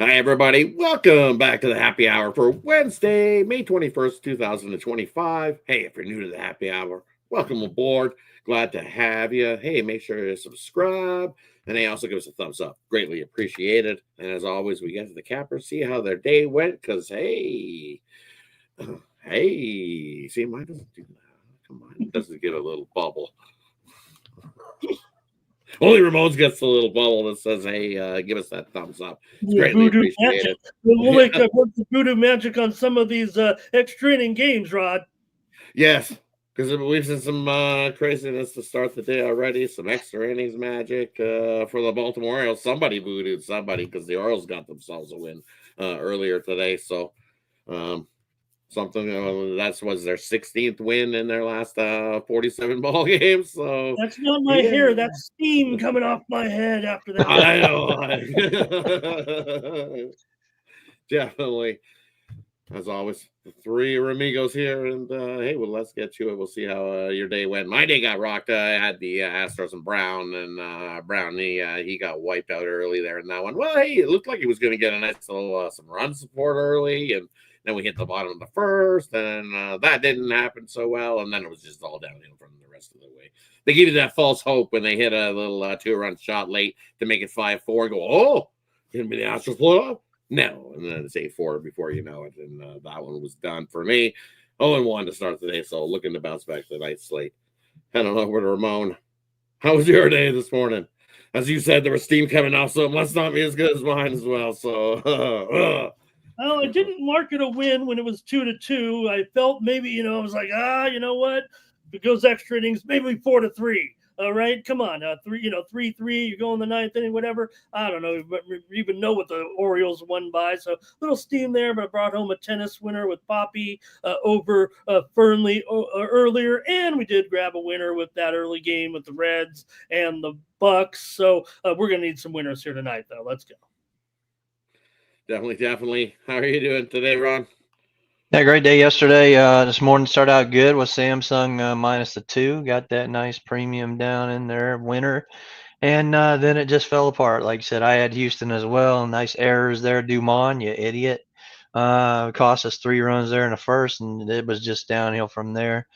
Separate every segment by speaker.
Speaker 1: Hi, everybody. Welcome back to the happy hour for Wednesday, May 21st, 2025. Hey, if you're new to the happy hour, welcome aboard. Glad to have you. Hey, make sure to subscribe. And hey, also give us a thumbs up. Greatly appreciated. And as always, we get to the cappers, see how their day went. Because, hey, hey, see, mine doesn't do that. Come on, it doesn't get a little bubble. Only Ramones gets the little bubble that says, hey, give us that thumbs up. It's
Speaker 2: Yeah,
Speaker 1: greatly
Speaker 2: voodoo magic.
Speaker 1: appreciated.
Speaker 2: We'll make work the voodoo magic on some of these extra inning games, Rod.
Speaker 1: Yes, because we've seen some craziness to start the day already. Some extra innings magic for the Baltimore Orioles. Somebody voodooed somebody because the Orioles got themselves a win earlier today. So something that was their 16th win in their last 47 ball games. So
Speaker 2: That's not my
Speaker 1: yeah,
Speaker 2: hair. That's steam coming off my head after that.
Speaker 1: I know. Definitely. As always, the three Ramigos here, and hey, well, let's get to it. We'll see how your day went. My day got rocked. I had the Astros and Brown, and Brown he got wiped out early there in that one. Well, hey, it looked like he was going to get a nice little some run support early, and then we hit the bottom of the first, and that didn't happen so well, and then it was just all downhill from the rest of the way. They give you that false hope when they hit a little 2-run shot late to make it 5-4 and go, oh, can be the Astros blow up. No, and then it's 8-4 before you know it, and that one was done for me. 0-1 to start the day, so looking to bounce back to the night slate. Head on over to Ramon. How was your day this morning? As you said, there was steam coming off, so it must not be as good as mine as well. So,
Speaker 2: Oh, I didn't mark it a win when it was 2-2. I felt maybe, I was like, you know what? If it goes extra innings, maybe 4-3. All right, come on, 3-3. You go in the ninth inning, whatever. I don't know, even know what the Orioles won by. So little steam there, but I brought home a tennis winner with Poppy over Fernley earlier, and we did grab a winner with that early game with the Reds and the Bucks. So we're gonna need some winners here tonight, though. Let's go.
Speaker 1: definitely. How are you doing today, Ron?
Speaker 3: Yeah, great day yesterday. This morning started out good with Samsung minus the 2. Got that nice premium down in there, winner. And then it just fell apart. Like I said, I had Houston as well. Nice errors there, Dumont, you idiot. Cost us 3 runs there in the first, and it was just downhill from there.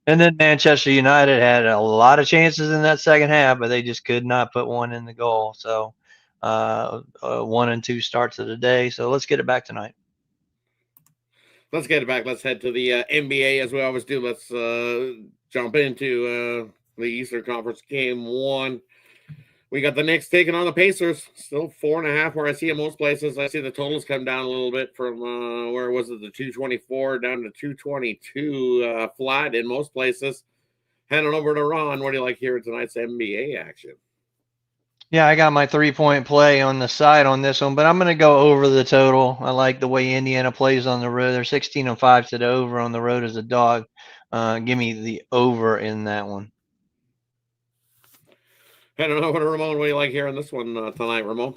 Speaker 3: And then Manchester United had a lot of chances in that second half, but they just could not put one in the goal. So 1 and 2 starts of the day. So let's get it back tonight.
Speaker 1: Let's get it back. Let's head to the NBA as we always do. Let's jump into the Eastern Conference game 1. We got the Knicks taking on the Pacers. Still 4.5 where I see in most places. I see the totals come down a little bit from where was it, the 224 down to 222 flat in most places. Heading over to Ron. What do you like here tonight's NBA action?
Speaker 3: Yeah, I got my 3-point play on the side on this one, but I'm going to go over the total. I like the way Indiana plays on the road. They're 16-5 to the over on the road as a dog. Give me the over in that one.
Speaker 1: Heading over to Ramon. What do you like here on this one tonight, Ramon?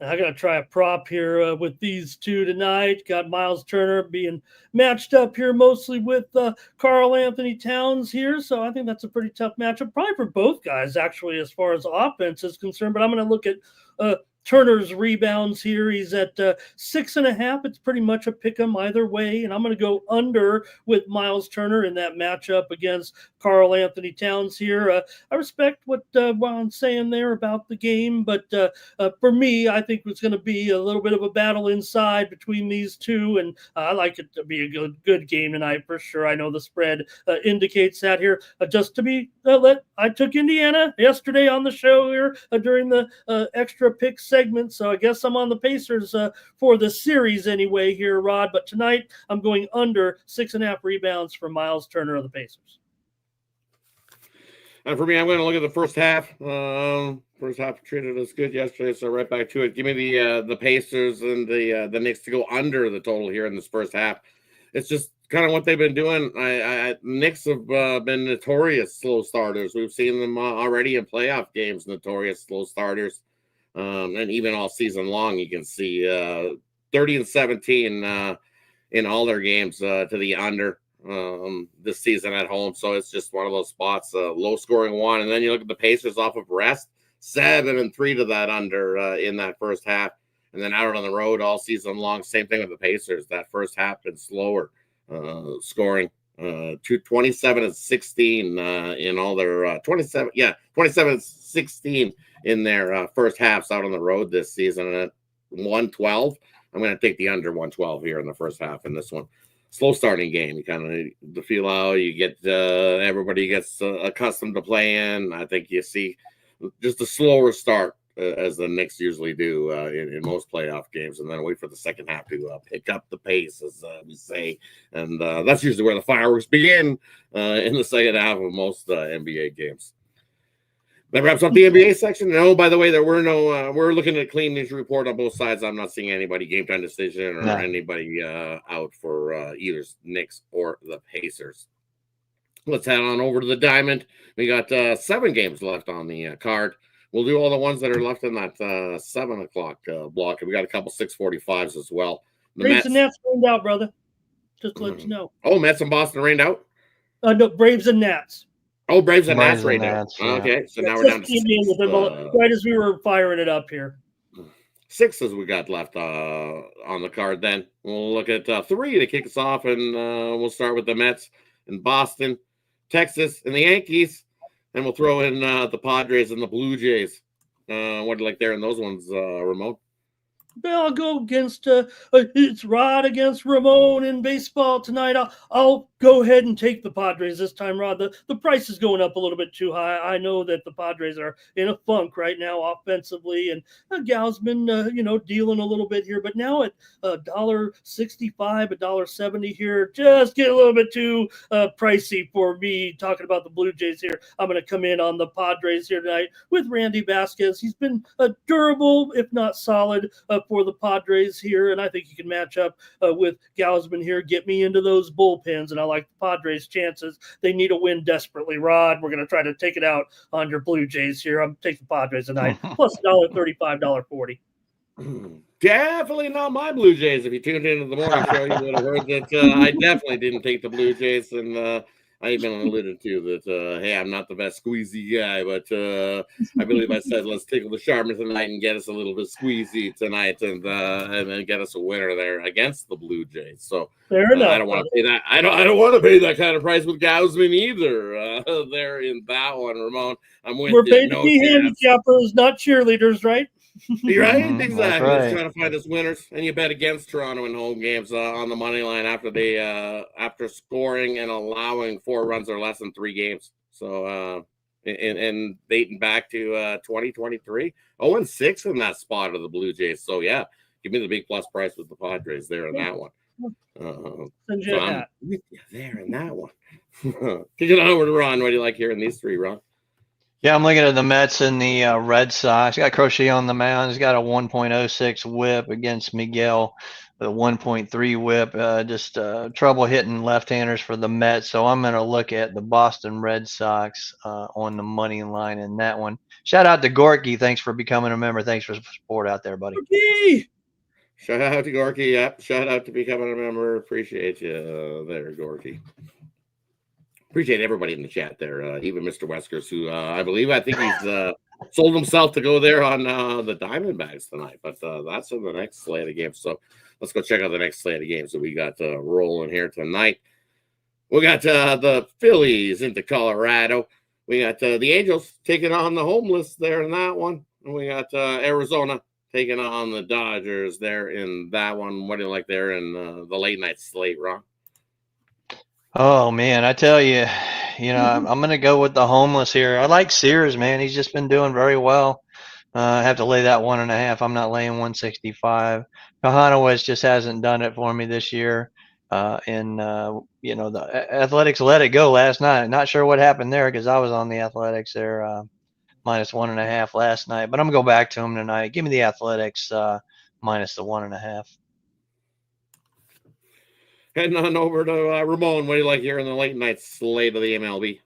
Speaker 2: I got to try a prop here with these two tonight. Got Miles Turner being matched up here mostly with Karl Anthony Towns here. So I think that's a pretty tough matchup, probably for both guys, actually, as far as offense is concerned. But I'm going to look at Turner's rebounds here. He's at 6.5. It's pretty much a pick 'em either way. And I'm going to go under with Miles Turner in that matchup against Karl Anthony Towns here. I respect what Ron's saying there about the game, but for me, I think it's going to be a little bit of a battle inside between these two, and I like it to be a good game tonight for sure. I know the spread indicates that here. Just to be I took Indiana yesterday on the show here during the extra pick segment, so I guess I'm on the Pacers for the series anyway here, Rod. But tonight I'm going under 6.5 rebounds for Miles Turner of the Pacers.
Speaker 1: And for me, I'm going to look at the first half. First half treated us good yesterday, so right back to it. Give me the Pacers and the Knicks to go under the total here in this first half. It's just kind of what they've been doing. Knicks have been notorious slow starters. We've seen them already in playoff games, notorious slow starters. And even all season long, you can see 30-17 in all their games to the under this season at home. So it's just one of those spots, low scoring one. And then you look at the Pacers off of rest, 7-3 to that under in that first half. And then out on the road all season long, same thing with the Pacers. That first half been slower, scoring 27-16 in all their 27-16 in their first halves out on the road this season. And at 112, I'm going to take the under 112 here in the first half in this one. Slow starting game. You kind of the feel out. You get everybody gets accustomed to playing. I think you see just a slower start as the Knicks usually do in most playoff games, and then wait for the second half to pick up the pace, as we say. And that's usually where the fireworks begin in the second half of most NBA games. That wraps up the NBA section. No, by the way, there were no. We're looking at a clean injury report on both sides. I'm not seeing anybody game time decision or anybody out for either Knicks or the Pacers. Let's head on over to the Diamond. We got 7 games left on the card. We'll do all the ones that are left in that 7 o'clock block. And we got a couple 6:45s as well. The
Speaker 2: Braves and Nats rained out, brother. Just to let you know.
Speaker 1: Oh, Mets and Boston rained out?
Speaker 2: No, Braves and Nats.
Speaker 1: Oh, Braves and Nats rained out. Yeah. Okay, so now we're down to 6.
Speaker 2: Right as we were firing it up here.
Speaker 1: 6 as we got left on the card then. We'll look at 3 to kick us off, and we'll start with the Mets in Boston, Texas, and the Yankees. And we'll throw in the Padres and the Blue Jays. What do you like there in those ones, Ramon?
Speaker 2: I'll go against it's Rod against Ramon in baseball tonight. I'll go ahead and take the Padres this time, Rod. The price is going up a little bit too high. I know that the Padres are in a funk right now offensively, and Gausman, dealing a little bit here. But now at $1.65, $1.70 here, just get a little bit too pricey for me. Talking about the Blue Jays here, I'm going to come in on the Padres here tonight with Randy Vasquez. He's been durable, if not solid, for the Padres here, and I think you can match up with Gausman here. Get me into those bullpens, and I like the Padres' chances. They need a win desperately. Rod, we're going to try to take it out on your Blue Jays here. I'm taking the Padres tonight, plus $1.35, $1.40.
Speaker 1: Definitely not my Blue Jays. If you tuned into the morning show, you would have heard that I definitely didn't take the Blue Jays, and I even alluded to that, hey, I'm not the best squeezy guy, but I believe I said let's tickle the sharpness tonight and get us a little bit squeezy tonight, and then get us a winner there against the Blue Jays. So
Speaker 2: fair enough.
Speaker 1: I don't want to pay that. I don't want to pay that kind of price with Gausman either. There in that one, Ramon. I'm with you.
Speaker 2: We're paid to be handicappers, not cheerleaders, right?
Speaker 1: You're right, exactly.
Speaker 3: Right.
Speaker 1: Just trying to find us winners, and you bet against Toronto in home games on the money line after scoring and allowing 4 runs or less in 3 games. So and dating back to 2023, 0-6 in that spot of the Blue Jays. So yeah, give me the big plus price with the Padres there in that one. So I'm with you there in that one. Kick it on over to Ron. What do you like here in these 3, Ron?
Speaker 3: Yeah, I'm looking at the Mets and the Red Sox. Got Crochet on the mound. He's got a 1.06 whip against Miguel, with a 1.3 whip. Just trouble hitting left-handers for the Mets. So I'm going to look at the Boston Red Sox on the money line in that one. Shout out to Gorky. Thanks for becoming a member. Thanks for the support out there, buddy.
Speaker 2: Okay.
Speaker 1: Shout out to Gorky. Yep. Shout out to becoming a member. Appreciate you there, Gorky. Appreciate everybody in the chat there, even Mr. Weskers, who I think he's sold himself to go there on the Diamondbacks tonight. But that's in the next slate of games. So let's go check out the next slate of games that we got rolling here tonight. We got the Phillies into Colorado. We got the Angels taking on the homeless there in that one. And we got Arizona taking on the Dodgers there in that one. What do you like there in the late night slate, Ron?
Speaker 3: Oh, man, I tell you, I'm going to go with the homeless here. I like Sears, man. He's just been doing very well. I have to lay that 1.5. I'm not laying 165. Kahanawas just hasn't done it for me this year. The Athletics let it go last night. Not sure what happened there because I was on the Athletics there, minus 1.5 last night. But I'm going to go back to them tonight. Give me the Athletics minus the 1.5.
Speaker 1: Heading on over to Ramon. What do you like here in the late night slate of the MLB?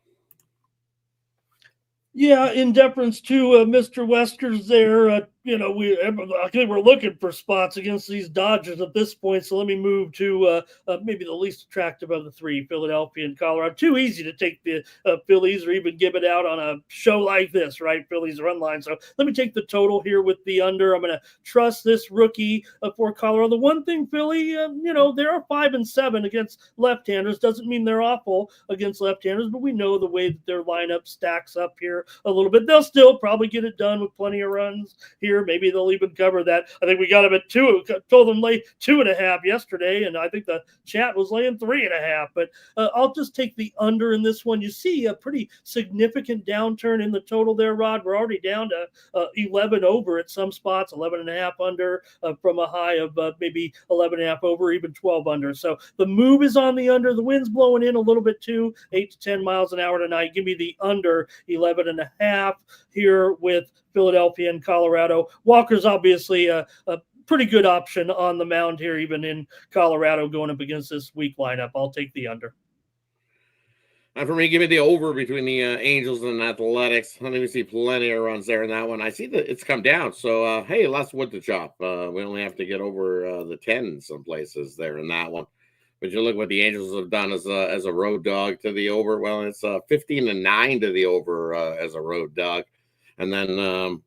Speaker 2: Yeah, in deference to Mr. Westers there, I think we're looking for spots against these Dodgers at this point. So let me move to maybe the least attractive of the three, Philadelphia and Colorado. Too easy to take the Phillies or even give it out on a show like this, right? Phillies run line. So let me take the total here with the under. I'm going to trust this rookie for Colorado. The one thing, Philly, they are 5-7 against left-handers. Doesn't mean they're awful against left-handers, but we know the way that their lineup stacks up here a little bit. They'll still probably get it done with plenty of runs here. Maybe they'll even cover that. I think we got them at 2. Told them lay 2.5 yesterday, and I think the chat was laying 3.5. But I'll just take the under in this one. You see a pretty significant downturn in the total there, Rod. We're already down to 11 over at some spots, 11.5 under from a high of maybe 11.5 over, even 12 under. So the move is on the under. The wind's blowing in a little bit too, 8 to 10 miles an hour tonight. Give me the under 11.5 here with Philadelphia and Colorado. Walker's obviously a pretty good option on the mound here, even in Colorado going up against this weak lineup. I'll take the under.
Speaker 1: And for me, give me the over between the Angels and Athletics. I don't even see plenty of runs there in that one. I see that it's come down. So, hey, less wood to chop. We only have to get over the 10 in some places there in that one. But you look what the Angels have done as a road dog to the over. Well, it's 15-9 to the over as a road dog. And then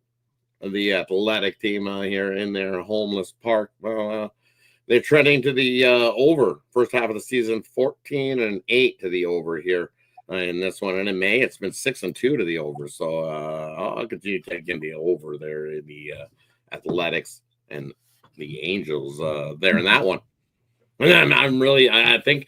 Speaker 1: the Athletic team here in their homeless park, well, they're trending to the over. First half of the season, 14-8 to the over here in this one. And in May, it's been 6-2 to the over. So I'll continue taking the over there in the Athletics and the Angels there in that one. And I think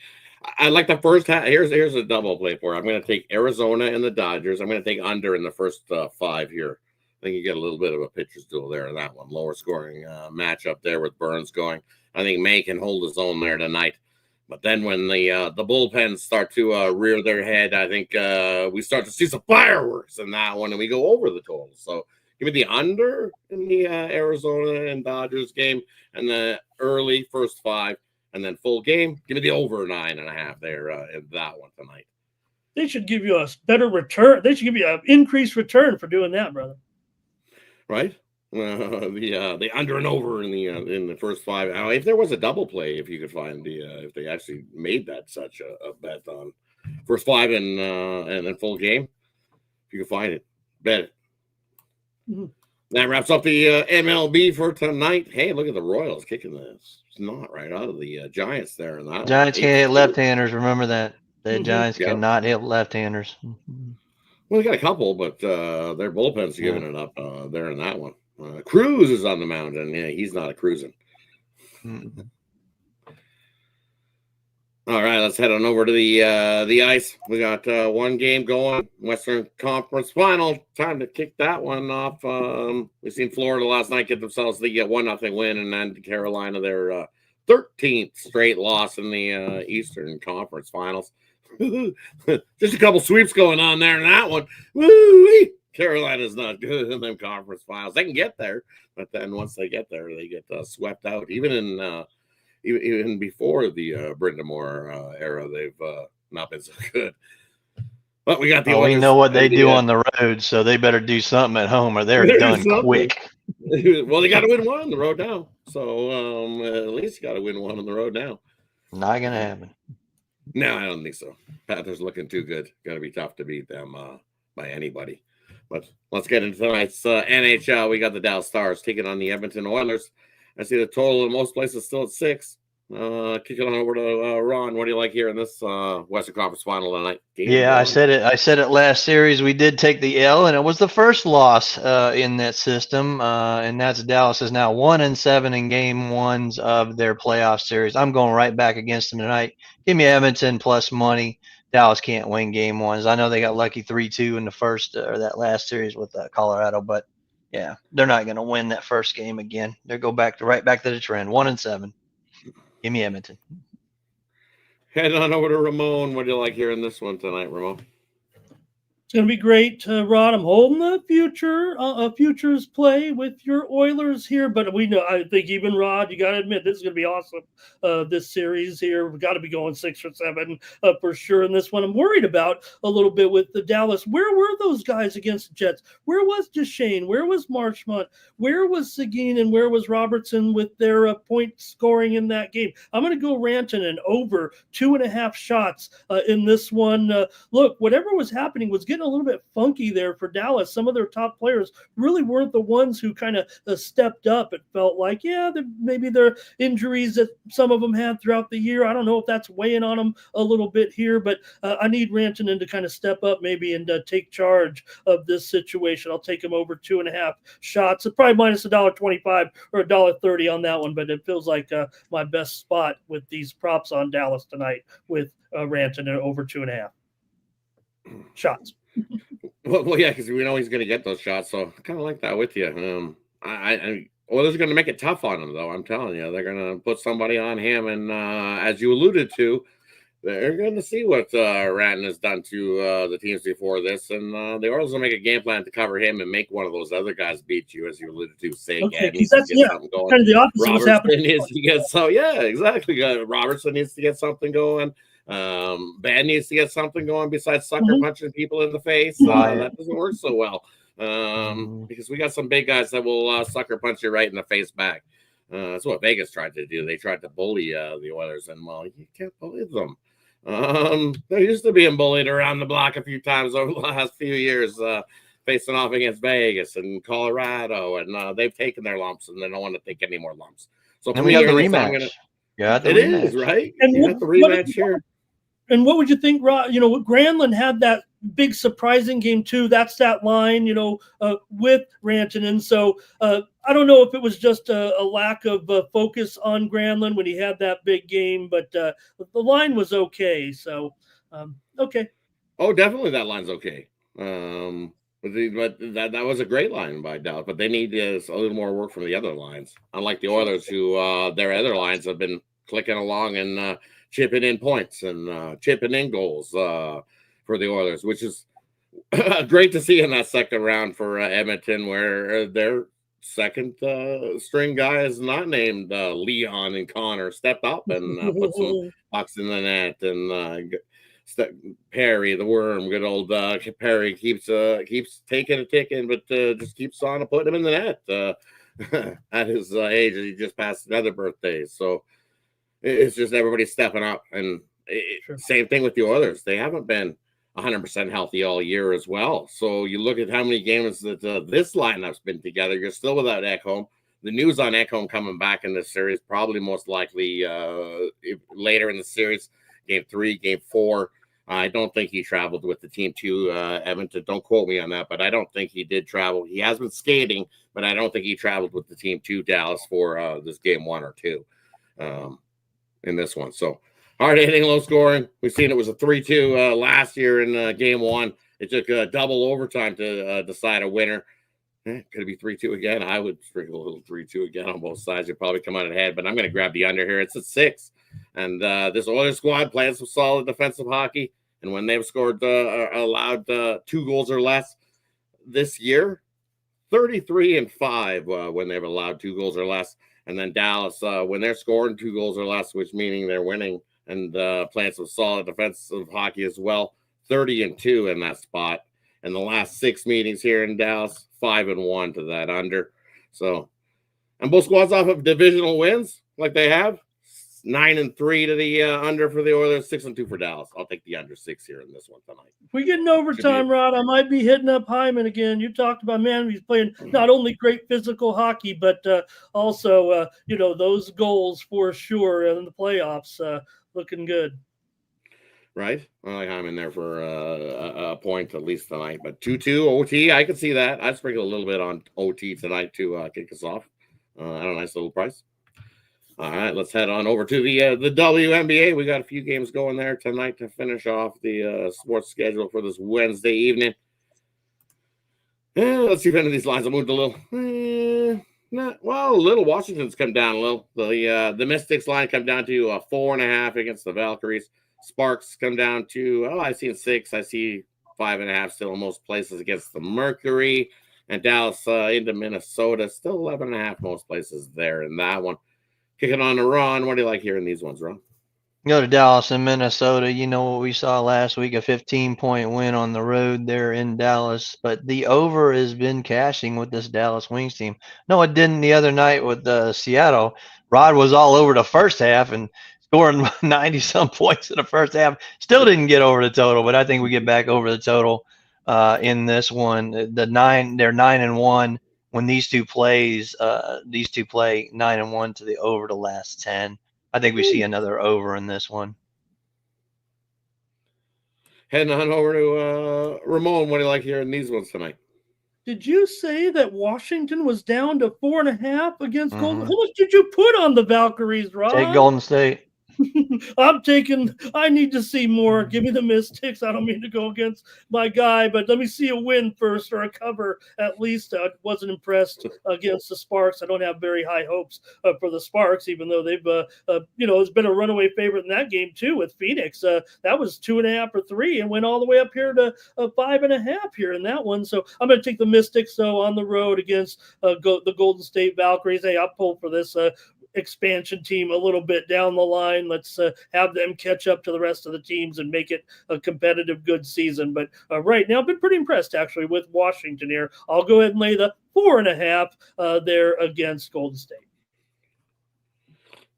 Speaker 1: I like the first half. Here's a double play for it. I'm going to take Arizona and the Dodgers. I'm going to take under in the first 5 here. I think you get a little bit of a pitcher's duel there in that one. Lower scoring matchup there with Burns going. I think May can hold his own there tonight. But then when the bullpens start to rear their head, I think we start to see some fireworks in that one, and we go over the total. So give me the under in the Arizona and Dodgers game, and the early first 5. And then full game, give me the over 9.5 there in that one tonight.
Speaker 2: They should give you a better return. They should give you an increased return for doing that, brother.
Speaker 1: Right? The under and over in the first 5. Now, if there was a double play, if you could find if they actually made that such a bet on first 5 and then full game, if you could find it, bet it. Mm-hmm. That wraps up the MLB for tonight. Hey, look at the Royals kicking this. It's not right out of the Giants there. And that
Speaker 3: Giants can't hit left-handers. Remember that. The Giants cannot hit left-handers.
Speaker 1: Well, they got a couple, but their bullpen's giving it up there in that one. Cruz is on the mound, and he's not a cruising. Mm-hmm. All right, let's head on over to the ice. We got one game going, Western Conference final. Time to kick that one off. We've seen Florida last night get themselves the 1-0 win, and then Carolina their 13th straight loss in the Eastern Conference Finals. Just a couple sweeps going on there in that one. Woo-wee! Carolina's not good in them conference finals. They can get there, but then once they get there, they get swept out. Even before the Brindamore era, they've not been so good. But we got the.
Speaker 3: We know what they do on the road, so they better do something at home, or they're done quick.
Speaker 1: Well, they got to win one on the road now. So at least you got to win one on the road now.
Speaker 3: Not gonna happen.
Speaker 1: No, I don't think so. Panthers looking too good. Going to be tough to beat them by anybody. But let's get into tonight's NHL. We got the Dallas Stars taking on the Edmonton Oilers. I see the total in most places still at 6. Kick it on over to Ron. What do you like here in this Western Conference final tonight?
Speaker 3: I said it last series. We did take the L, and it was the first loss in that system. And that's Dallas is now 1-7 in game 1s of their playoff series. I'm going right back against them tonight. Give me Edmonton plus money. Dallas can't win game 1s. I know they got lucky 3-2 in the first or that last series with Colorado, but yeah, they're not going to win that first game again. They'll go right back to the trend. 1-7. Give me Edmonton.
Speaker 1: Head on over to Ramon. What do you like here in this one tonight, Ramon?
Speaker 2: It's going to be great, Rod. I'm holding the futures play with your Oilers here, but I think even Rod, you got to admit this is going to be awesome. This series here, we've got to be going 6 or 7 for sure in this one. I'm worried about a little bit with the Dallas. Where were those guys against the Jets? Where was Duchesne? Where was Marchmont? Where was Seguin? And where was Robertson with their point scoring in that game? I'm going to go Rantanen over 2.5 shots in this one. Look, whatever was happening was getting a little bit funky there for Dallas. Some of their top players really weren't the ones who kind of stepped up. It felt like, maybe their injuries that some of them had throughout the year. I don't know if that's weighing on them a little bit here, but I need Rantanen to kind of step up maybe and take charge of this situation. I'll take him over 2.5 shots. It's probably minus $1.25 or $1.30 on that one, but it feels like my best spot with these props on Dallas tonight with Rantanen over 2.5 shots.
Speaker 1: Well, yeah, because we know he's going to get those shots, so I kind of like that with you. Oilers are going to make it tough on him, though. I'm telling you, they're going to put somebody on him, and as you alluded to, they're going to see what Rantanen has done to the teams before this, and the Oilers will make a game plan to cover him and make one of those other guys beat you, as you alluded to. Say,
Speaker 2: okay,
Speaker 1: needs to get something going.
Speaker 2: Kind of the opposite was
Speaker 1: Robertson
Speaker 2: happening.
Speaker 1: needs to get exactly. Robertson needs to get something going. Ben needs to get something going besides sucker punching people in the face. That doesn't work so well because we got some big guys that will sucker punch you right in the face back. That's what Vegas tried to do. They tried to bully the Oilers, and well, you can't bully them. They're used to being bullied around the block a few times over the last few years, facing off against Vegas and Colorado, and they've taken their lumps, and they don't want to take any more lumps. So
Speaker 3: and we have the rematch. It
Speaker 1: is right.
Speaker 2: And
Speaker 1: you got the rematch here.
Speaker 2: And what would you think, Rod? Granlund had that big surprising game too. That's that line, with Rantanen. So I don't know if it was just a lack of focus on Granlund when he had that big game, but the line was okay. So, okay.
Speaker 1: Oh, definitely that line's okay. But that was a great line by Dallas, but they need a little more work from the other lines. Unlike the Oilers, who their other lines have been clicking along and chipping in points and chipping in goals for the Oilers, which is great to see in that second round for Edmonton, where their second string guy is not named Leon and Connor stepped up and put some pucks in the net, and Perry, the worm, good old Perry keeps taking a ticking, but just keeps on putting him in the net at his age. He just passed another birthday, so it's just everybody stepping up. And same thing with the Oilers. They haven't been 100% healthy all year as well. So you look at how many games that this lineup's been together. You're still without Ekholm. The news on Ekholm coming back in this series, probably most likely later in the series, game 3, game 4. I don't think he traveled with the team to Edmonton. Don't quote me on that, but I don't think he did travel. He has been skating, but I don't think he traveled with the team to Dallas for this game 1 or 2 in this one. So hard hitting, low scoring. We've seen it was a 3-2 last year in game 1. It took double overtime to decide a winner. Could it be 3-2 again? I would sprinkle a little 3-2 again on both sides. You'll probably come out ahead, but I'm going to grab the under here. It's at 6. And this Oilers squad playing some solid defensive hockey. And when they've scored allowed 2 goals or less this year, 33-5 when they've allowed 2 goals or less. And then Dallas, when they're scoring 2 goals or less, which meaning they're winning and playing some solid defensive hockey as well, 30-2 in that spot. And the last 6 meetings here in Dallas, 5-1 to that under. So, and both squads off of divisional wins like they have. 9-3 to the under for the Oilers, 6-2 for Dallas. I'll take the under 6 here in this one tonight.
Speaker 2: If we get in overtime, Rod, I might be hitting up Hyman again. You talked about, man, he's playing not only great physical hockey, but also, those goals for sure in the playoffs, looking good.
Speaker 1: Right? I like Hyman there for a point at least tonight. But 2-2 OT, I could see that. I'd sprinkle a little bit on OT tonight to kick us off at a nice little price. All right, let's head on over to the WNBA. We got a few games going there tonight to finish off the sports schedule for this Wednesday evening. Let's see if any of these lines have moved a little. Little Washington's come down a little. The Mystics line come down to 4.5 against the Valkyries. Sparks come down to I see 6. I see 5.5 still in most places against the Mercury. And Dallas into Minnesota, still 11.5 most places there in that one. Kicking on to Ron. What do you like hearing these ones, Ron?
Speaker 3: Go to Dallas and Minnesota. You know what we saw last week, a 15-point win on the road there in Dallas. But the over has been cashing with this Dallas Wings team. No, it didn't the other night with Seattle. Rod was all over the first half and scoring 90-some points in the first half. Still didn't get over the total, but I think we get back over the total in this one. They're 9-1 when these two play 9-1 to the over the last 10. I think we see another over in this one.
Speaker 1: Heading on over to Ramon. What do you like hearing these ones tonight?
Speaker 2: Did you say that Washington was down to 4.5 against Golden? How much did you put on the Valkyries, Rob?
Speaker 3: Take Golden State.
Speaker 2: I need to see more. Give me the Mystics. I don't mean to go against my guy, but let me see a win first or a cover at least. I wasn't impressed against the Sparks. I don't have very high hopes for the Sparks, even though they've, it's been a runaway favorite in that game too with Phoenix. That was 2.5 or 3 and went all the way up here to 5.5 here in that one. So I'm going to take the Mystics though on the road against the Golden State Valkyries. Hey, I'll pull for this expansion team a little bit down the line. Let's have them catch up to the rest of the teams and make it a competitive, good season. But right now, I've been pretty impressed actually with Washington here. I'll go ahead and lay the 4.5 there against Golden State.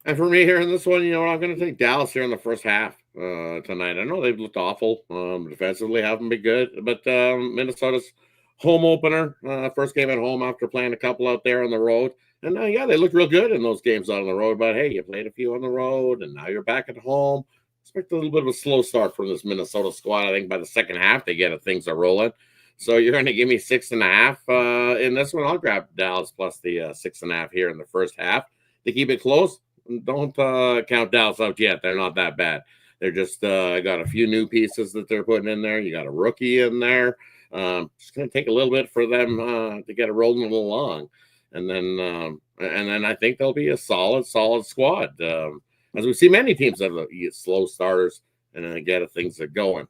Speaker 1: And for me here in this one, I'm going to take Dallas here in the first half tonight. I know they've looked awful defensively, haven't been good, but Minnesota's home opener, first game at home after playing a couple out there on the road. And they looked real good in those games out on the road. But hey, you played a few on the road, and now you're back at home. Expect a little bit of a slow start from this Minnesota squad. I think by the second half they get it, things are rolling. So you're going to give me 6.5 in this one. I'll grab Dallas plus the 6.5 here in the first half to keep it close. Don't count Dallas out yet. They're not that bad. They're just got a few new pieces that they're putting in there. You got a rookie in there. It's going to take a little bit for them to get it rolling along. And then I think they'll be a solid squad. As we see many teams that are slow starters and then get things are going.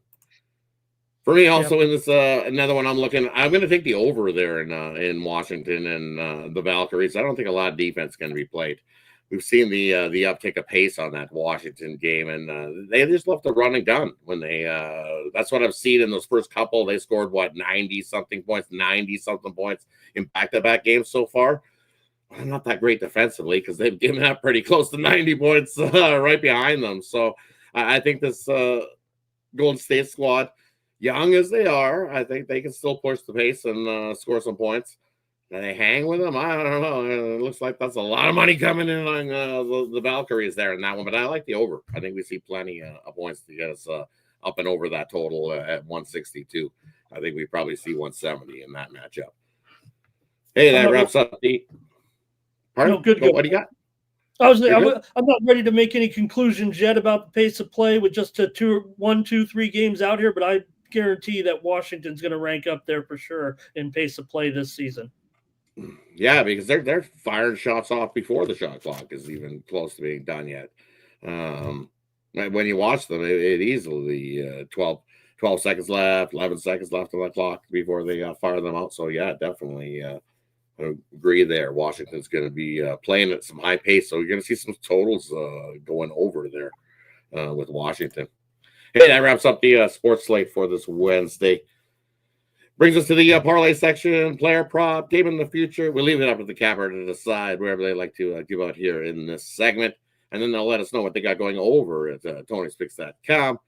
Speaker 1: For me, also in this another one, I'm going to take the over there in Washington and the Valkyries. I don't think a lot of defense is going to be played. We've seen the uptick of pace on that Washington game, and they just left the run and gun when they. That's what I've seen in those first couple. They scored 90-something points in back-to-back games so far. Well, not that great defensively because they've given up pretty close to 90 points right behind them. So I think this Golden State squad, young as they are, I think they can still push the pace and score some points. Do they hang with them? I don't know. It looks like that's a lot of money coming in on the Valkyries there in that one, but I like the over. I think we see plenty of points to get us up and over that total at 162. I think we probably see 170 in that matchup. Hey, that wraps up the. Pardon?
Speaker 2: No, good.
Speaker 1: What do you got?
Speaker 2: I'm not ready to make any conclusions yet about the pace of play with just 1, 2, 3 games out here, but I guarantee that Washington's going to rank up there for sure in pace of play this season.
Speaker 1: Yeah, because they're firing shots off before the shot clock is even close to being done yet. When you watch them, it easily 12 seconds left, 11 seconds left on the clock before they fire them out. So yeah, definitely agree there. Washington's going to be playing at some high pace, so you're going to see some totals going over there with Washington. Hey, that wraps up the sports slate for this Wednesday. Brings us to the parlay section, player prop, game in the future. We leave it up to the capper to decide wherever they like to give out here in this segment. And then they'll let us know what they got going over at Tony'sPicks.com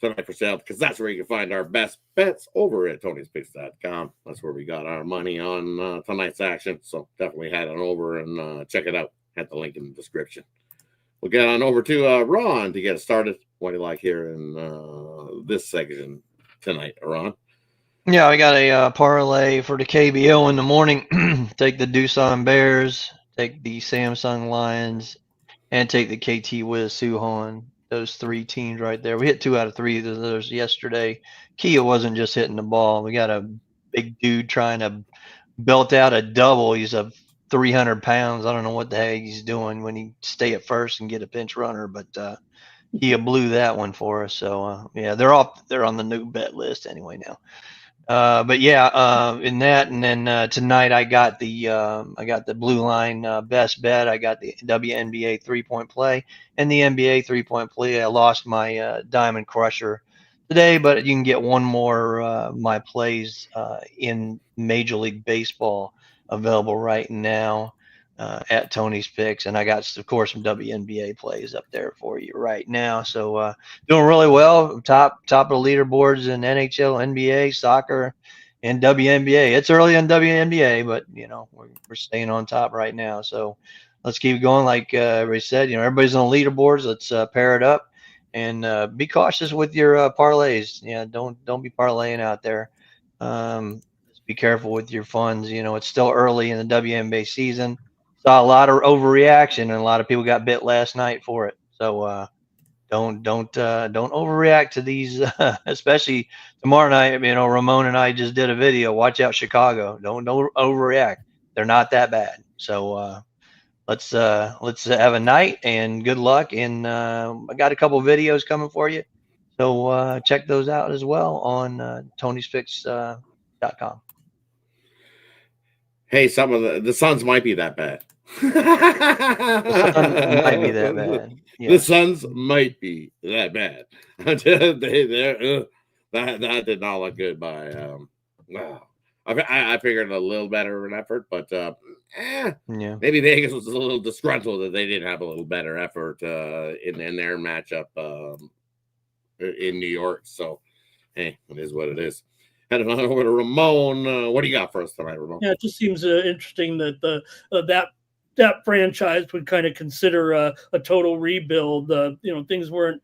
Speaker 1: tonight for sale, because that's where you can find our best bets over at Tony'sPicks.com. That's where we got our money on tonight's action. So definitely head on over and check it out. Hit the link in the description. We'll get on over to Ron to get started. What do you like here in this section tonight, Ron?
Speaker 3: Yeah, I got a parlay for the KBO in the morning. Take the Doosan Bears, take the Samsung Lions, and take the KT Wiz Suwon. Those 3 teams right there. We hit 2 out of 3 of those yesterday. Kia wasn't just hitting the ball. We got a big dude trying to belt out a double. He's a 300 pounds. I don't know what the heck he's doing when he stay at first and get a pinch runner, but he blew that one for us. So yeah, they're on the new bet list anyway now. But yeah, in that, and then tonight I got the blue line best bet. I got the WNBA 3-point play and the NBA 3-point play. I lost my Diamond Crusher today, but you can get one more my plays in Major League Baseball available right now at Tony's Picks, and I got, of course, some WNBA plays up there for you right now. So doing really well, top of the leaderboards in NHL, NBA, soccer, and WNBA. It's early in WNBA, but we're staying on top right now. So let's keep going. Like everybody said, everybody's on the leaderboards. Let's pair it up and be cautious with your parlays. Yeah, don't be parlaying out there. Just be careful with your funds. It's still early in the WNBA season. Saw a lot of overreaction, and a lot of people got bit last night for it. So don't overreact to these, especially tomorrow night. Ramon and I just did a video. Watch out, Chicago. Don't overreact. They're not that bad. So let's have a night and good luck. And I got a couple of videos coming for you, so check those out as well on Tony'sPicks.com.
Speaker 1: Hey, some of the Suns might be that bad.
Speaker 3: The Suns might be that bad. Yeah.
Speaker 1: The Suns might be that bad. That did not look good by wow. I figured a little better of an effort, but
Speaker 3: yeah,
Speaker 1: maybe Vegas was a little disgruntled that they didn't have a little better effort in their matchup in New York. So hey, it is what it is. Heading on over to Ramon. What do you got for us tonight, Ramon?
Speaker 2: Yeah, it just seems interesting that that franchise would kind of consider a total rebuild. Things weren't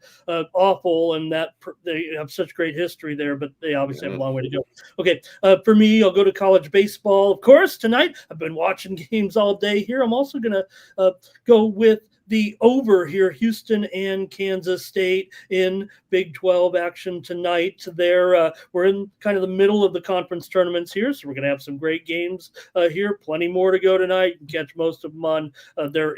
Speaker 2: awful, and that they have such great history there, but they obviously have a long way to go. Okay, for me, I'll go to college baseball, of course, tonight. I've been watching games all day here. I'm also going to go with the over here, Houston and Kansas State in Big 12 action tonight. There, we're in kind of the middle of the conference tournaments here, so we're going to have some great games here. Plenty more to go tonight. You can catch most of them on their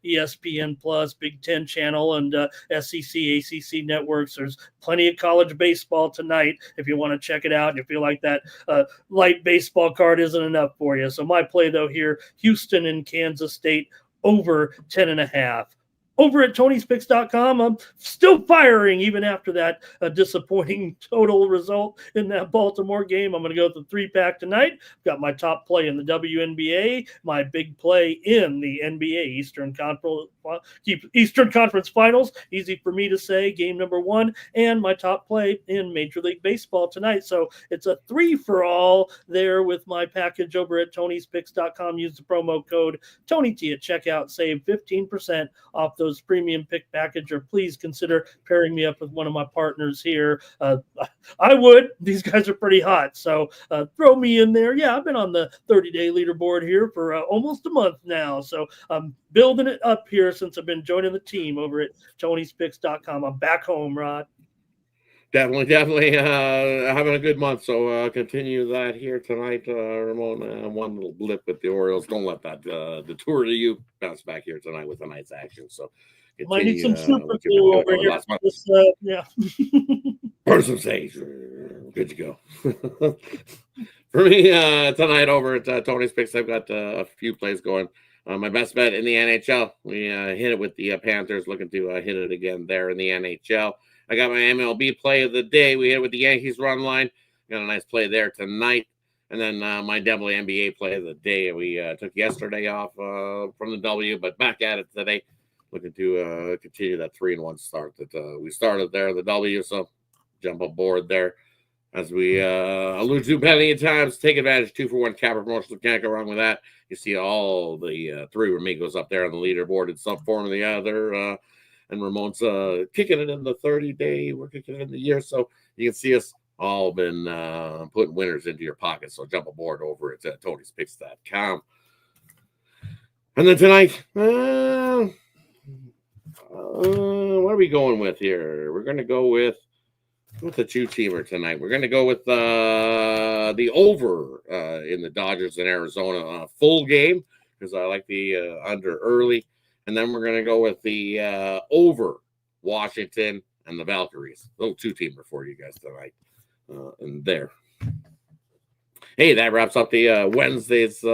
Speaker 2: ESPN Plus, Big Ten channel, and SEC, ACC networks. There's plenty of college baseball tonight if you want to check it out and you feel like that light baseball card isn't enough for you. So my play, though, here, Houston and Kansas State over 10.5. Over at Tony'sPicks.com, I'm still firing even after that disappointing total result in that Baltimore game. I'm going to go with the 3-pack tonight. I've got my top play in the WNBA, my big play in the NBA Eastern Conference Finals. Easy for me to say, game number 1, and my top play in Major League Baseball tonight. So it's a 3-for-all there with my package over at Tony'sPicks.com. Use the promo code TonyT at checkout. Save 15% off those premium pick package, or please consider pairing me up with one of my partners here. I would. These guys are pretty hot, so throw me in there. Yeah, I've been on the 30-day leaderboard here for almost a month now, so I'm building it up here since I've been joining the team over at Tony'sPicks.com. I'm back home, Rod.
Speaker 1: Definitely having a good month. So continue that here tonight, Ramon. One little blip with the Orioles. Don't let that detour to you. Bounce back here tonight with tonight's action. So
Speaker 2: might need some super glue over here. Yeah.
Speaker 1: Burn some sage. Good to go. For me tonight over at Tony's Picks, I've got a few plays going. My best bet in the NHL. We hit it with the Panthers. Looking to hit it again there in the NHL. I got my MLB play of the day. We hit with the Yankees run line. Got a nice play there tonight. And then my WNBA play of the day. We took yesterday off from the W, but back at it today. Looking to continue that 3-1 start that we started there, the W. So jump aboard there. As we allude to plenty of times, take advantage. 2-for-1 capper promotion. Can't go wrong with that. You see all the 3 Ramigos up there on the leaderboard in some form or the other. And Ramon's kicking it in the 30-day. We're kicking it in the year. So you can see us all been putting winners into your pocket. So jump aboard over at Tony'sPicks.com. And then tonight, what are we going with here? We're going to go with the 2-teamer tonight. We're going to go with the over in the Dodgers in Arizona full game because I like the under early. And then we're going to go with the over Washington, and the Valkyries. Little two-teamer for you guys tonight. And there. Hey, that wraps up the Wednesday's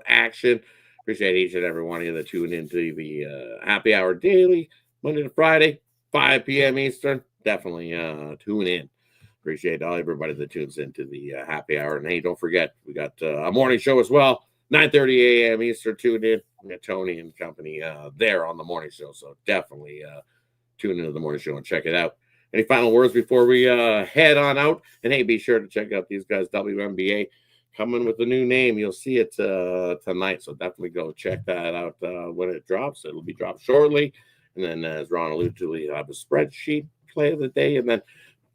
Speaker 1: action. Appreciate each and every one of you that tune into the happy hour daily, Monday to Friday, 5 p.m. Eastern. Definitely tune in. Appreciate all everybody that tunes into the happy hour. And hey, don't forget, we got a morning show as well, 9:30 a.m. Eastern. Tune in. We got Tony and company there on the morning show. So definitely tune into the morning show and check it out. Any final words before we head on out? And hey, be sure to check out these guys, WNBA, coming with a new name. You'll see it tonight. So definitely go check that out when it drops. It'll be dropped shortly. And then, as Ron alluded to, we have a spreadsheet play of the day, and then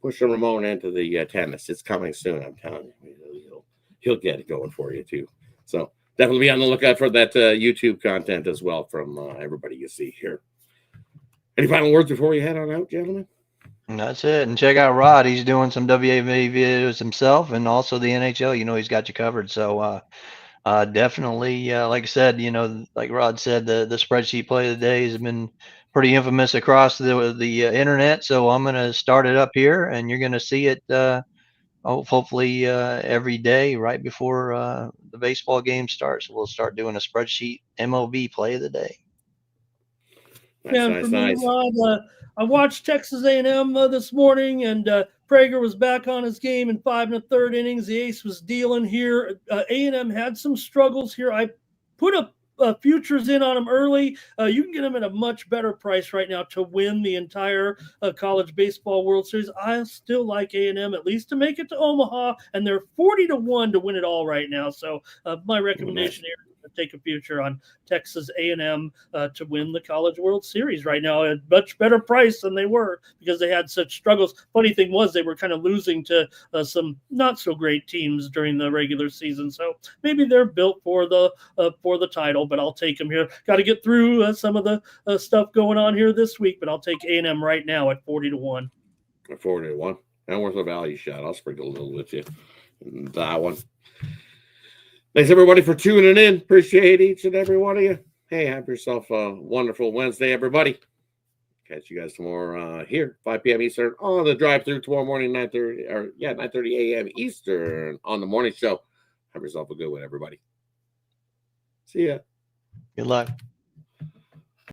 Speaker 1: pushing Ramon into the tennis. It's coming soon, I'm telling you. He'll get it going for you, too. So definitely be on the lookout for that YouTube content as well from everybody you see here. Any final words before we head on out, gentlemen?
Speaker 3: And that's it. And check out Rod. He's doing some WNBA videos himself, and also the NHL. He's got you covered. So definitely, like I said, like Rod said, the spreadsheet play of the day has been pretty infamous across the internet. So I'm going to start it up here, and you're going to see it hopefully every day right before the baseball game starts. We'll start doing a spreadsheet MLB play of the day.
Speaker 2: Nice. Rod, I watched Texas A&M this morning, and Prager was back on his game in 5 1/3 innings. The ace was dealing here. A&M had some struggles here. I put futures in on them early. You can get them at a much better price right now to win the entire college baseball World Series. I still like A&M at least to make it to Omaha, and they're 40-1 to win it all right now. So my recommendation here is to take a future on Texas A&M to win the College World Series right now at a much better price than they were because they had such struggles. Funny thing was they were kind of losing to some not so great teams during the regular season. So maybe they're built for the title, but I'll take them here. Got to get through some of the stuff going on here this week, but I'll take A&M right now at 40-1.
Speaker 1: 40-1. And worth a value shot. I'll sprinkle a little with you. That one. Thanks, everybody, for tuning in. Appreciate each and every one of you. Hey, have yourself a wonderful Wednesday, everybody. Catch you guys tomorrow here, 5 p.m. Eastern, on the drive-through tomorrow morning, 9:30 a.m. Eastern on the morning show. Have yourself a good one, everybody. See ya.
Speaker 3: Good luck.